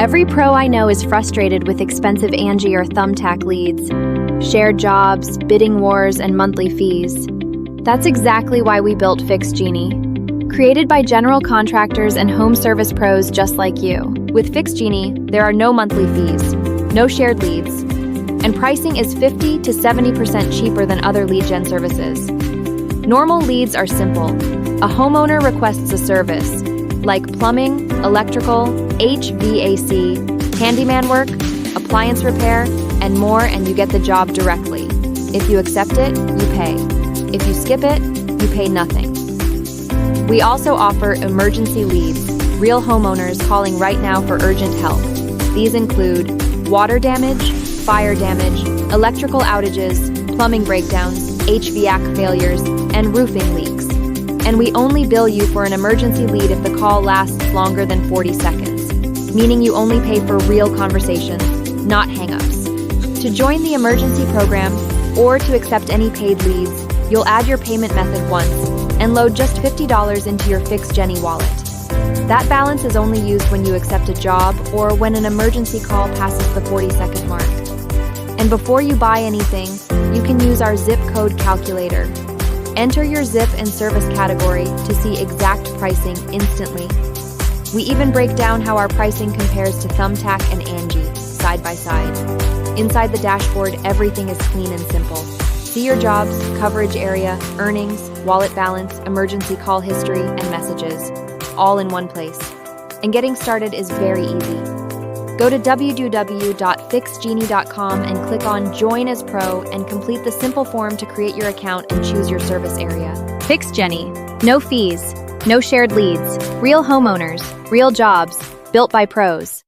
Every pro I know is frustrated with expensive Angie or Thumbtack leads, shared jobs, bidding wars, and monthly fees. That's exactly why we built FixGeni. Created by general contractors and home service pros just like you. With FixGeni, there are no monthly fees, no shared leads, and pricing is 50 to 70% cheaper than other lead gen services. Normal leads are simple. A homeowner requests a service, like plumbing, electrical, HVAC, handyman work, appliance repair, and more, and you get the job directly. If you accept it, you pay. If you skip it, you pay nothing. We also offer emergency leads, real homeowners calling right now for urgent help. These include water damage, fire damage, electrical outages, plumbing breakdowns, HVAC failures, and roofing leaks. And we only bill you for an emergency lead if the call lasts longer than 40 seconds, meaning you only pay for real conversations, not hang-ups. To join the emergency program or to accept any paid leads, you'll add your payment method once and load just $50 into your FixGeni wallet. That balance is only used when you accept a job or when an emergency call passes the 40-second mark. And before you buy anything, you can use our zip code calculator. Enter your zip and service category to see exact pricing instantly. We even break down how our pricing compares to Thumbtack and Angie, side by side. Inside the dashboard, everything is clean and simple. See your jobs, coverage area, earnings, wallet balance, emergency call history, and messages, all in one place. And getting started is very easy. Go to www.fixgeni.com and click on Join as Pro and complete the simple form to create your account and choose your service area. FixGeni. No fees, no shared leads, real homeowners, real jobs, built by pros.